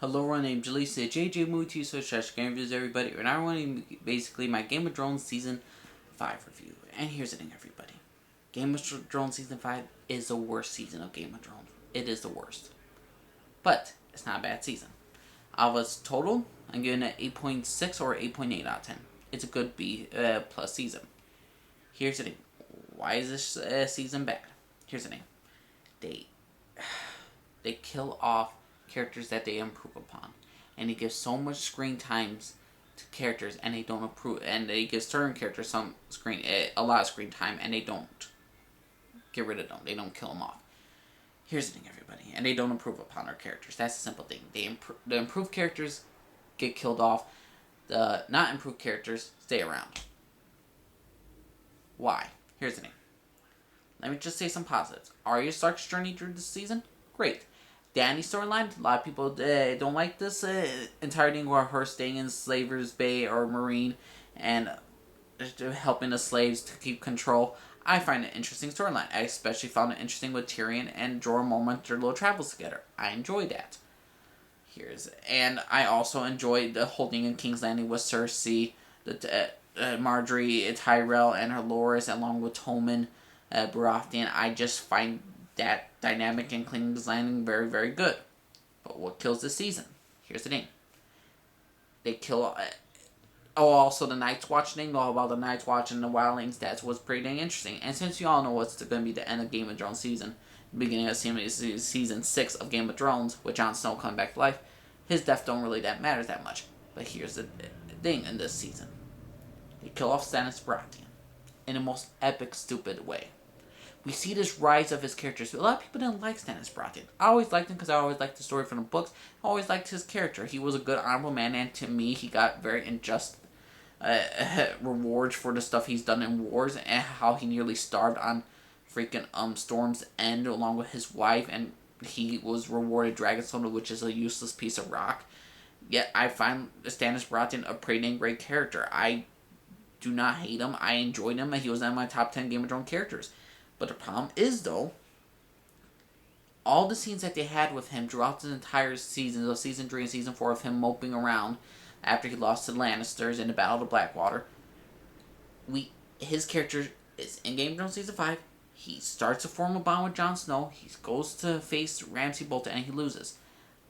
Hello, everyone. I'm Jalisa JJ Muti, so Trash Game Reviews, everybody. And I want basically my Game of Thrones Season 5 review. And here's the thing, everybody. Game of Thrones Season 5 is the worst season of Game of Thrones. It is the worst. But it's not a bad season. Out of its total, I'm giving it 8.6 or 8.8 out of 10. It's a good B plus season. Here's the thing. Why is this season bad? Here's the thing. They kill off characters that they improve upon, and they give so much screen times to characters, and they don't improve, and they give certain characters a lot of screen time, and they don't get rid of them. They don't kill them off. Here's the thing, everybody, and they don't improve upon their characters. That's a simple thing. The improved characters get killed off. The not improved characters stay around. Why? Here's the thing. Let me just say some positives. Arya Stark's journey through this season, great. Dany's storyline, a lot of people don't like this entire thing where her staying in Slaver's Bay or Marine and helping the slaves to keep control. I find it an interesting storyline. I especially found it interesting with Tyrion and Jorah Mormont, their little travels together. I enjoy that. And I also enjoyed the whole thing in King's Landing with Cersei, Marjorie, Tyrell, and her Loras, along with Tommen, Baratheon. I just find that dynamic in King's Landing very, very good. But what kills this season? Here's the thing. They kill... also the Night's Watch thing, all about the Night's Watch and the Wildlings, that was pretty dang interesting. And since you all know what's going to be the end of Game of Thrones season, beginning of season 6 of Game of Thrones, with Jon Snow coming back to life, his death don't really matter that much. But here's the thing in this season. They kill off Stannis Baratheon in the most epic, stupid way. We see this rise of his characters. A lot of people didn't like Stannis Baratheon. I always liked him because I always liked the story from the books. I always liked his character. He was a good, honorable man, and to me, he got very unjust rewards for the stuff he's done in wars and how he nearly starved on freaking Storm's End along with his wife, and he was rewarded Dragonstone, which is a useless piece of rock. Yet I find Stannis Baratheon a pretty dang great character. I do not hate him. I enjoyed him, and he was in my top 10 Game of Thrones characters. But the problem is, though, all the scenes that they had with him throughout the entire season, so season 3 and season 4 of him moping around after he lost to the Lannisters in the Battle of the Blackwater, his character is in Game of Thrones season 5. He starts to form a bond with Jon Snow. He goes to face Ramsay Bolton, and he loses.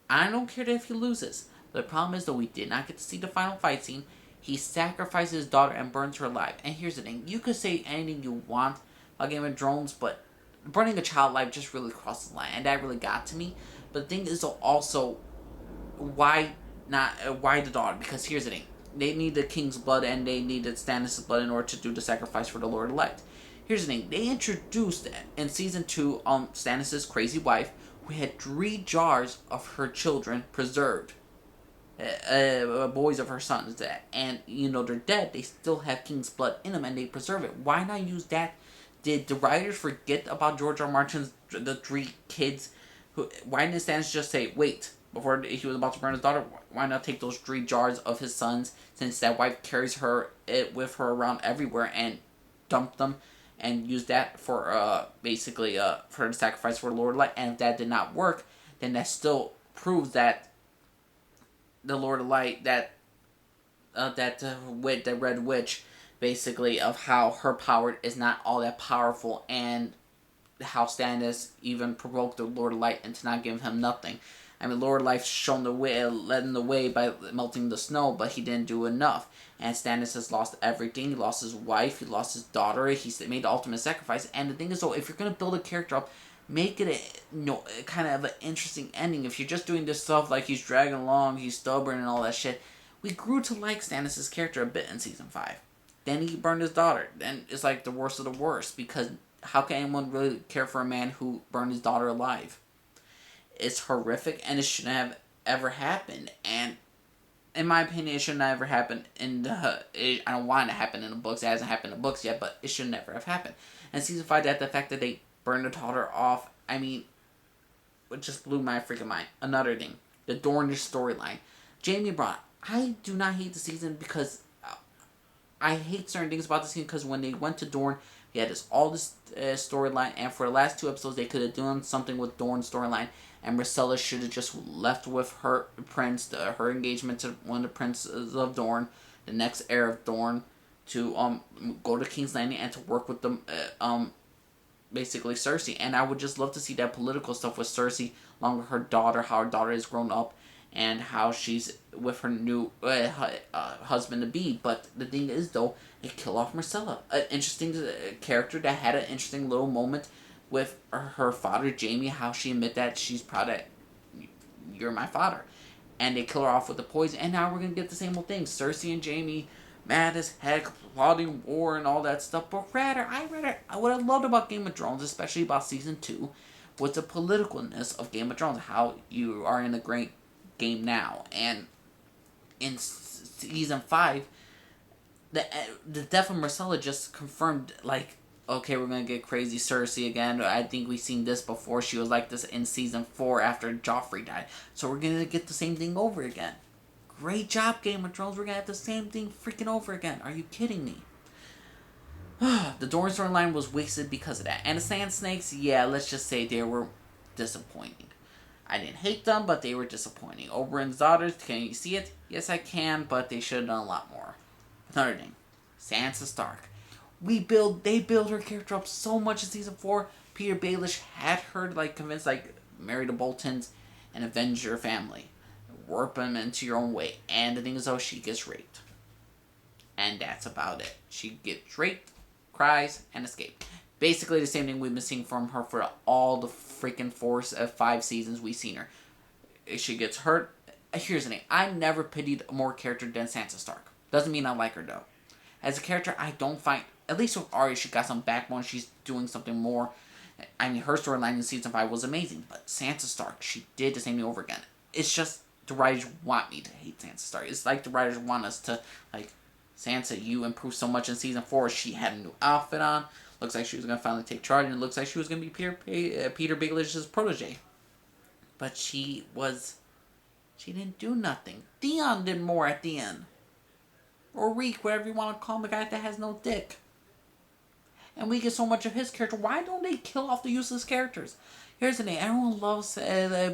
I don't care if he loses. The problem is, though, we did not get to see the final fight scene. He sacrifices his daughter and burns her alive. And here's the thing. You could say anything you want about Game of Thrones, but burning a child alive just really crossed the line. And that really got to me. But the thing is, though, also, why the daughter? Because here's the thing. They need the king's blood, and they needed Stannis' blood in order to do the sacrifice for the Lord Elect. Here's the thing. They introduced in season 2 Stannis' crazy wife, who had 3 jars of her children preserved. Boys of her sons, and they're dead. They still have king's blood in them, and they preserve it. Why not use that? Did the writers forget about George R. R. Martin's the 3 kids? Why didn't Stannis just say, wait, before he was about to burn his daughter? Why not take those 3 jars of his sons, since that wife carries with her around everywhere, and dump them and use that for basically for the sacrifice for the Lord Light? And if that did not work, then that still proves that the Lord of Light, the Red Witch, basically, of how her power is not all that powerful, and how Stannis even provoked the Lord of Light into not giving him nothing. I mean, Lord of Light shown the way, led him the way by melting the snow, but he didn't do enough. And Stannis has lost everything. He lost his wife. He lost his daughter. He made the ultimate sacrifice. And the thing is, though, if you're gonna build a character up, make it kind of an interesting ending. If you're just doing this stuff like he's dragging along, he's stubborn and all that shit, we grew to like Stannis' character a bit in season 5. Then he burned his daughter. Then it's like the worst of the worst, because how can anyone really care for a man who burned his daughter alive? It's horrific, and it shouldn't have ever happened. And in my opinion, it should not ever happen I don't want it to happen in the books. It hasn't happened in the books yet, but it should never have happened. And season 5, the fact that they burned the daughter off, I mean, it just blew my freaking mind. Another thing, the Dornish storyline. Jaime Braun. I do not hate the season because I hate certain things about the season, because when they went to Dorne, He had all this storyline, and for the last 2 episodes, they could have done something with Dorne's storyline, and Myrcella should have just left with her prince, her engagement to one of the princes of Dorne, the next heir of Dorne, to go to King's Landing and to work with them, basically Cersei. And I would just love to see that political stuff with Cersei, along with her daughter, how her daughter has grown up, and how she's with her new husband to be. But the thing is, though, they kill off Myrcella, an interesting character that had an interesting little moment with her father Jaime, how she admit that she's proud that you're my father, and they kill her off with the poison. And now we're gonna get the same old thing: Cersei and Jaime, mad as heck, plotting war and all that stuff. But rather, what I loved about Game of Thrones, especially about season 2, was the politicalness of Game of Thrones. How you are in a great game now, and in season 5, the death of Myrcella just confirmed, like, okay, we're gonna get crazy Cersei again. I think we've seen this before. She was like this in season 4 after Joffrey died, so we're gonna get the same thing over again. Great job, Game of Thrones. We're gonna have the same thing freaking over again. Are you kidding me? The Dorne storyline was wasted because of that. And the Sand Snakes, yeah, let's just say they were disappointing. I didn't hate them, but they were disappointing. Oberyn's daughters, can you see it? Yes, I can, but they should have done a lot more. Another thing, Sansa Stark. They build her character up so much in season 4. Peter Baelish had her convinced, marry the Boltons and avenge your family. Warp them into your own way. And the thing is, though, she gets raped. And that's about it. She gets raped, cries, and escapes. Basically the same thing we've been seeing from her for all the freaking 5 seasons we've seen her. She gets hurt. Here's the thing. I never pitied a more character than Sansa Stark. Doesn't mean I like her, though. As a character, I don't find... At least with Arya, she got some backbone. She's doing something more. I mean, her storyline in season 5 was amazing. But Sansa Stark, she did the same thing over again. It's just the writers want me to hate Sansa Stark. It's like the writers want us to, Sansa, you improved so much in season 4. She had a new outfit on. Looks like she was going to finally take charge. And it looks like she was going to be Peter Baelish's protege. But she didn't do nothing. Theon did more at the end. Or Reek, whatever you want to call him, the guy that has no dick. And we get so much of his character. Why don't they kill off the useless characters? Here's the thing. Everyone loves...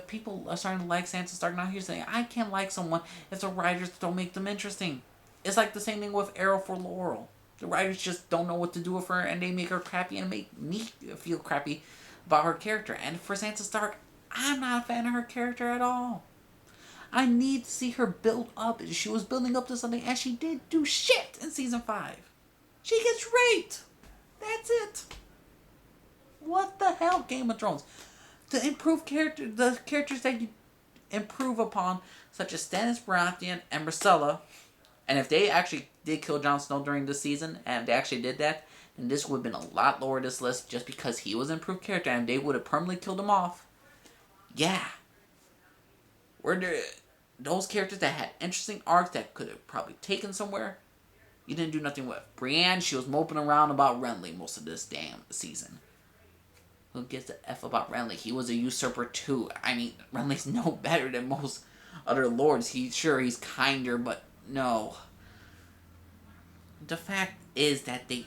people are starting to like Sansa Stark. Now, here's the thing. I can't like someone if the writers don't make them interesting. It's like the same thing with Arrow for Laurel. The writers just don't know what to do with her, and they make her crappy and make me feel crappy about her character. And for Sansa Stark, I'm not a fan of her character at all. I need to see her build up. She was building up to something, and she did do shit in season 5. She gets raped. That's it. What the hell, Game of Thrones? To improve the characters that you improve upon, such as Stannis Baratheon and Myrcella, and if they actually did kill Jon Snow during this season, and they actually did that, then this would have been a lot lower this list, just because he was an improved character, and they would have permanently killed him off. Yeah. Those characters that had interesting arcs that could have probably taken somewhere, you didn't do nothing with. Brienne, she was moping around about Renly most of this damn season. Who gives the F about Renly? He was a usurper too. I mean, Renly's no better than most other lords. He's kinder, but no. The fact is that they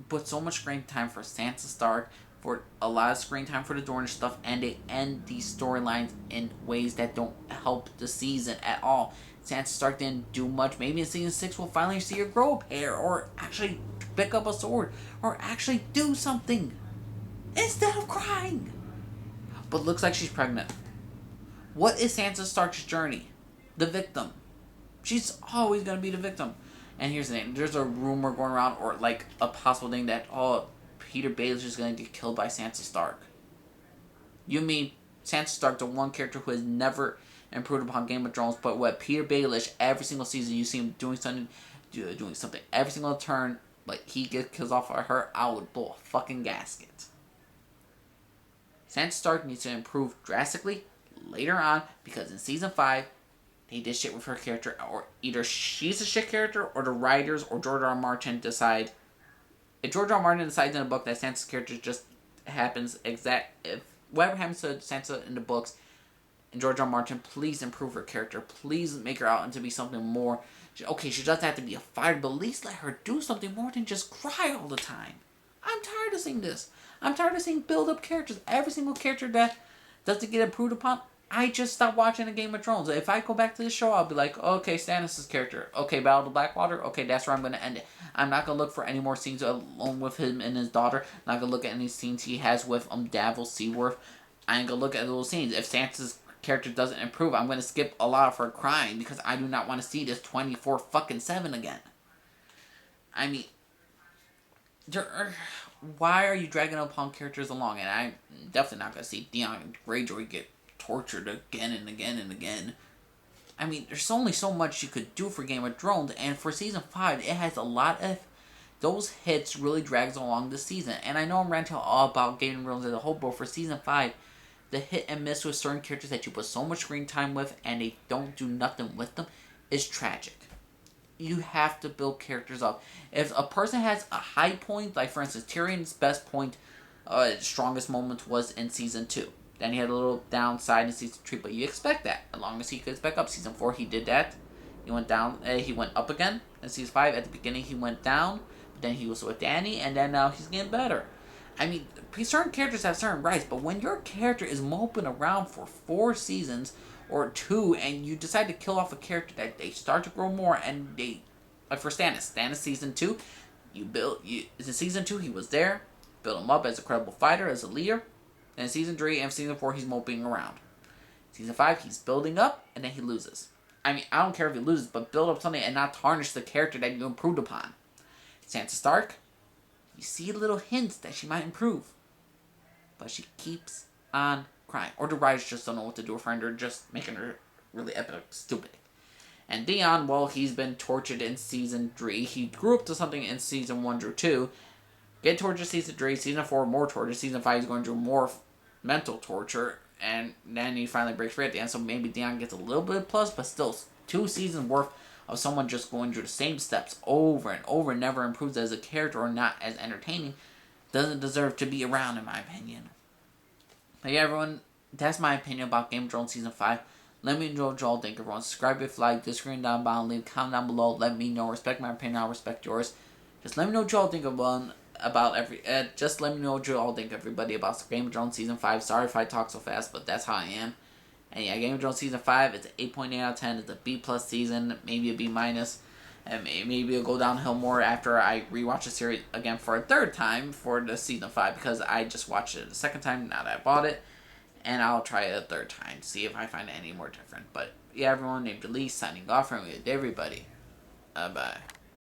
put so much screen time for Sansa Stark, for a lot of screen time for the Dornish stuff, and they end these storylines in ways that don't help the season at all. Sansa Stark didn't do much. Maybe in season 6 we'll finally see her grow a hair, or actually pick up a sword, or actually do something instead of crying. But looks like she's pregnant. What is Sansa Stark's journey? The victim. She's always going to be the victim. And here's the thing. There's a rumor going around, or a possible thing that, Peter Baelish is going to get killed by Sansa Stark. You mean Sansa Stark, the one character who has never improved upon Game of Thrones, but what Peter Baelish, every single season you see him doing something. Every single turn, he gets kills off of her, I would blow a fucking gasket. Sansa Stark needs to improve drastically later on, because in season 5, they did shit with her character, or either she's a shit character, or the writers, or George R. R. Martin decide. If George R. R. Martin decides in a book that Sansa's character just happens if whatever happens to Sansa in the books, and George R. R. Martin, please improve her character. Please make her out into be something more. Okay, she doesn't have to be a fighter, but at least let her do something more than just cry all the time. I'm tired of seeing this. I'm tired of seeing build up characters. Every single character that doesn't get improved upon, I just stopped watching the Game of Thrones. If I go back to the show, I'll be like, okay, Stannis' character. Okay, Battle of the Blackwater. Okay, that's where I'm going to end it. I'm not going to look for any more scenes alone with him and his daughter. I'm not going to look at any scenes he has with Davos Seaworth. I ain't going to look at those scenes. If Sansa's character doesn't improve, I'm going to skip a lot of her crying because I do not want to see this 24-7 again. I mean, why are you dragging upon characters along? And I'm definitely not going to see Theon Greyjoy get tortured again and again and again. I mean, there's only so much you could do for Game of Thrones, and for Season 5, it has a lot of those hits really drags along the season. And I know I'm ranting all about Game of Thrones as a whole, but for Season 5, the hit and miss with certain characters that you put so much screen time with and they don't do nothing with them is tragic. You have to build characters up. If a person has a high point, like for instance, Tyrion's best point, strongest moment was in Season 2. Then he had a little downside in Season 3, but you expect that. As long as he could back up. Season 4, he did that. He went down, he went up again. In Season 5, at the beginning, he went down, but then he was with Dany, and then now he's getting better. I mean, certain characters have certain rights, but when your character is moping around for 4 seasons or 2, and you decide to kill off a character that they start to grow more, and they, like for Stannis Season 2, in Season 2 he was there, build him up as a credible fighter, as a leader, and in Season 3 and Season 4 he's moping around. Season 5 he's building up, and then he loses. I mean, I don't care if he loses, but build up something and not tarnish the character that you improved upon. Sansa Stark, you see little hints that she might improve, but she keeps on crying. Or the writers just don't know what to do with her, and they're just making her really epic stupid. And Theon, well, he's been tortured in Season 3. He grew up to something in Season 1 through 2. Get tortured Season 3. Season 4, more torture. Season 5, he's going through more mental torture. And then he finally breaks free at the end. So maybe Theon gets a little bit of plus, but still 2 seasons worth of someone just going through the same steps over and over and never improves as a character or not as entertaining doesn't deserve to be around, in my opinion. But yeah, everyone, that's my opinion about Game of Thrones Season 5. Let me know what y'all think, everyone. Subscribe if you like, disagree down below, leave a comment down below, let me know. Respect my opinion, I'll respect yours. Just let me know what y'all think just let me know what y'all think, everybody, about Game of Thrones Season 5. Sorry if I talk so fast, but that's how I am. And yeah, Game of Thrones Season 5, it's an 8.8 out of 10. It's a B+ season, maybe a B-. And maybe it'll go downhill more after I rewatch the series again for a third time for the Season 5, because I just watched it a second time now that I bought it. And I'll try it a third time to see if I find it any more different. But yeah, everyone, named Elise, signing off from everybody. Bye.